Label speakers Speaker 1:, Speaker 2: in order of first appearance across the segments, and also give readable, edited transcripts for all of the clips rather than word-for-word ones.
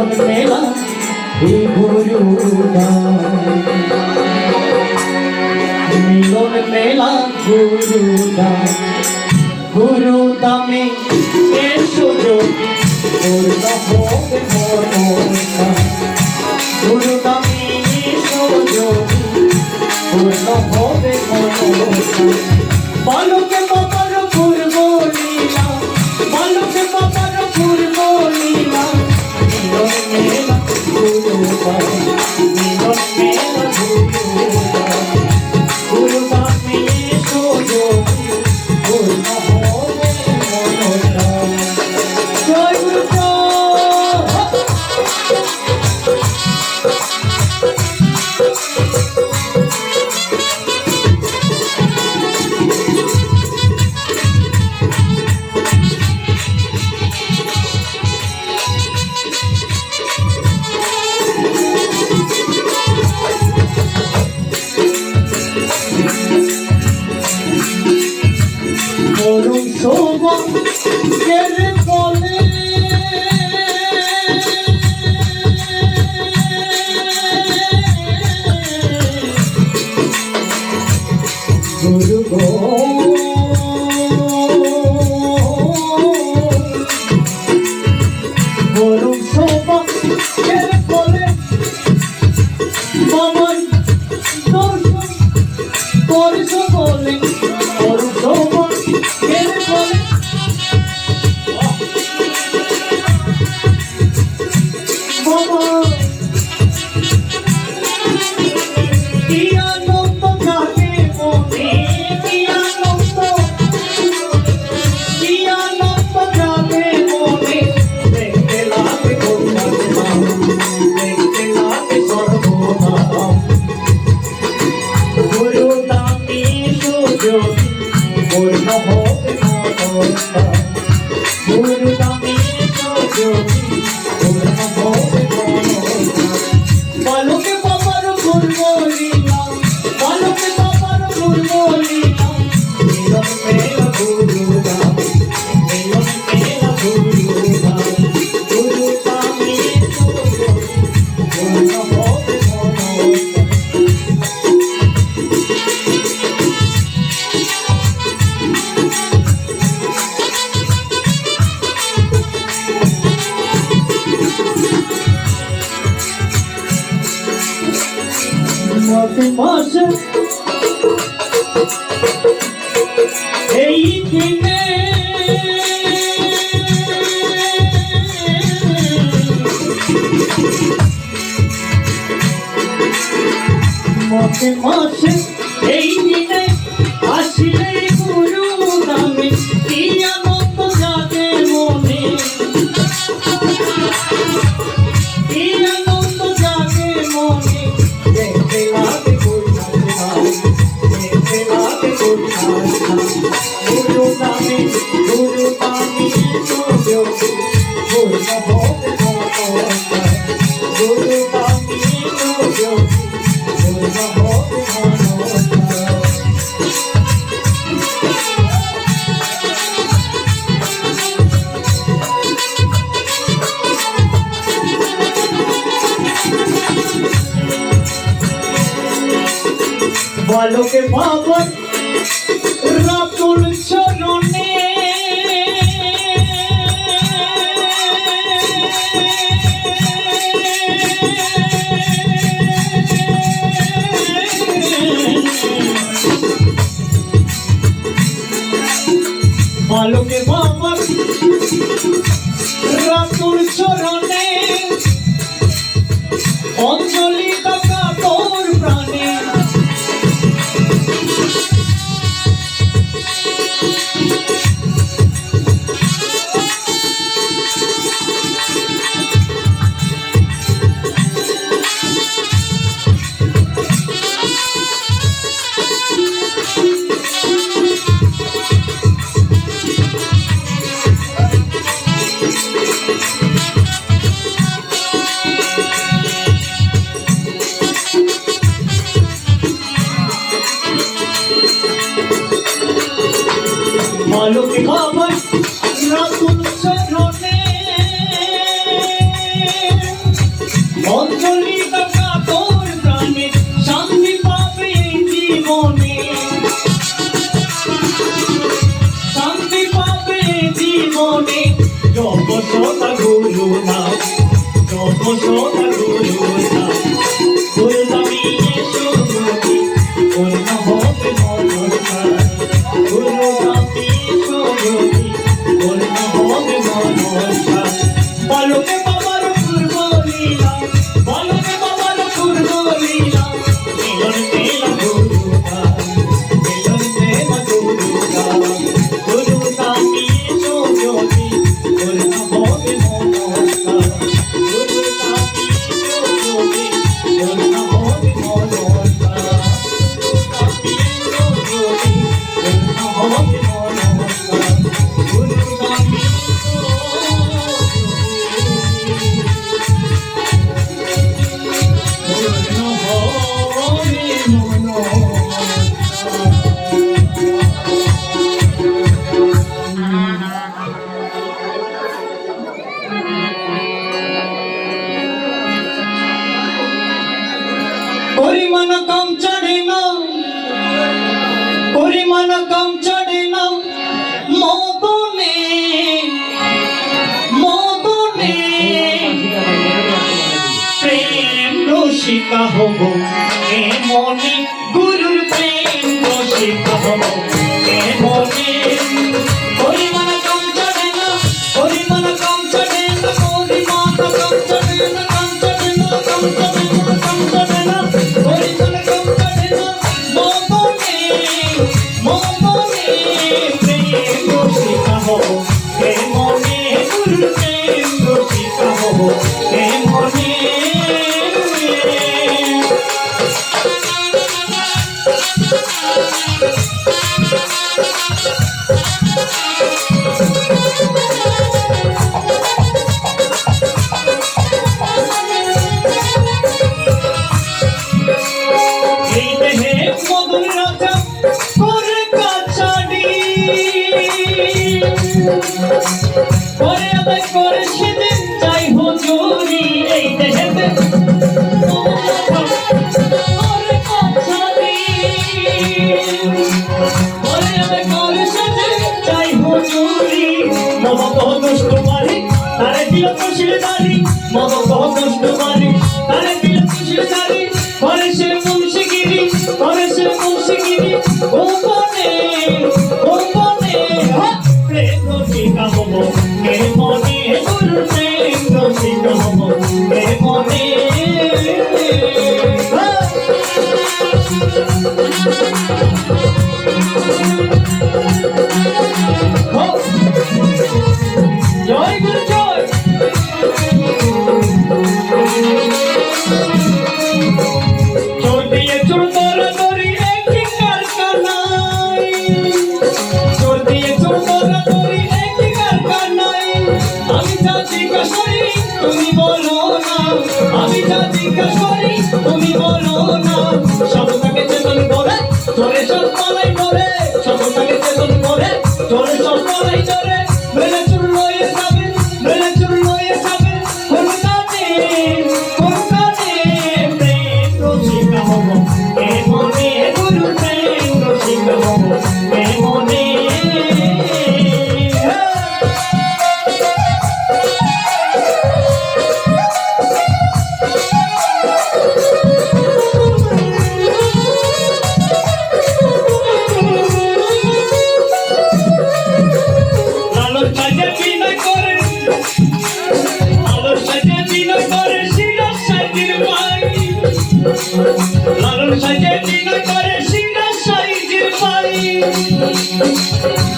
Speaker 1: মিলন মেলা এই গুরুদাম মিলন মেলা গুরুদামে এসো যোগী পূর্ণ হবে মনোরথা গুরুদামে এসো যোগী পূর্ণ হবে মনোরথা বালকে বাবার পূর্ব লীলা বালকে বাবার পূর্ব লীলা মিলন মেলা গুরুদাম মিলন মেলা গুরুদাম গুরুদামে এসো যোগী পূর্ণ হবে মনোরথা জয় গুরুদেব করুণ শোভা কেড়ে বলে গুরু গো করুণ শোভা কেড়ে বলে বাবার দর্শন করিস বলে করুণ শোভা পূর্ণ হবে মনোরথা গুরুদামে এসো যোগী পূর্ণ হবে মনোরথা বালকে বাবার পূর্ব লীলা বালকে বাবার পূর্ব লীলা মিলন মেলা গুরুদাম মিলন মেলা গুরুদাম গুরুদামে এসো যোগী পূর্ণ হবে মনোরথা মাসে এই দিনে মাসে মাসে এই দিনে আসিলে গুরুদামে কি আনন্দ জাগে মনে কি আনন্দ জাগে মনে দেখতে লাগে গুরুদামে এসো যোগী পূর্ণ হবে মনোরথা গুরুদামে এসো যোগী পূর্ণ হবে মনোরথা বালকে বাবার রাতুল চরণে বালকে বাবার রাতুল চরণে অঞ্জলি কাকা তোর প্রাণে বালকে বাবার রাতুল চরণে রসিকা হব এমনি গুরুর প্রেম রসিকা হব এমনি পরিমাণ কম চলে না পরিমাণ কম চলে না পরিমাণ কম চলে না কম চলে না কম চলে না কম চলে না পরিমাণ কম চলে না মনে প্রেম রসিকা হব এমনি গুরুর প্রেম রসিকা হব এমনি এই দেহে মদন রাজা করে কাছাড়ি করে আদায় করে সেদিন চাই হুজুরি এই দেহেতে করে কাছাড়ি করে আদায় করে সেদিন চাই হুজুরি মদ কহ দুষ্ট বাড়ি তারে দিল খুশির দাড়ি মদ কহ দুষ্ট বাড়ি তারে দিল খুশির দাড়ি করে সে মুন্সিগিরি গোপনে প্রেম রসিকা হব মনে গুরু প্রেম রসিকা হব মনে জয় গুরু জয় চোর দিয়ে চোর দৌড়াদৌড়ি একই কারখানায় চোর দিয়ে চোর দৌড়াদৌড়ি একই কারখানায় আমি যা জিজ্ঞাসা করি তুমি বলো না আমি যা জিজ্ঞাসা করি তুমি বলো না সবটাকে চেতন করে চোরে সব পালাই ধরে সবটাকে চেতন করে চোরে সব পালাই ধরে মেলে চুর লয়ে যাবে মেলে চুর লয়ে যাবে কোনখানে প্রেম রসিকা হব এমনে গুরু প্রেম রসিকা হব এমনে লালন সাজে বিনয় করে লালন সাজে বিনয় করে সিরাজ সাইজির ভাই লালন সাজে বিনয় করে সিরাজ সাইজির ভাই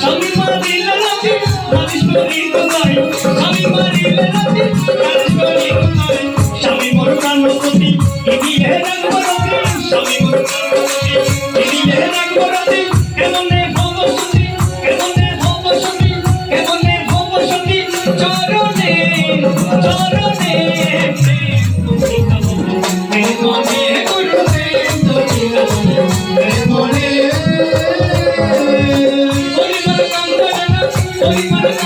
Speaker 1: স্বামী মারিলে রাতে মালিশ করি কোথায় স্বামী মারিলে রাতে মালিশ করি কোথায় স্বামী মোর প্রাণপতি এগিয়ে রাখবো রাতে স্বামী মোর প্রাণপতি এগিয়ে রাখবো রাতে কেমনে হব সতী কেমনে হব সতী কেমনে হব সতী চরণে চরণে প্রেম রসিকা হব মনে গুরু প্রেম রসিকা হব মনে পরিমাণ কম চলে না পরিমাণ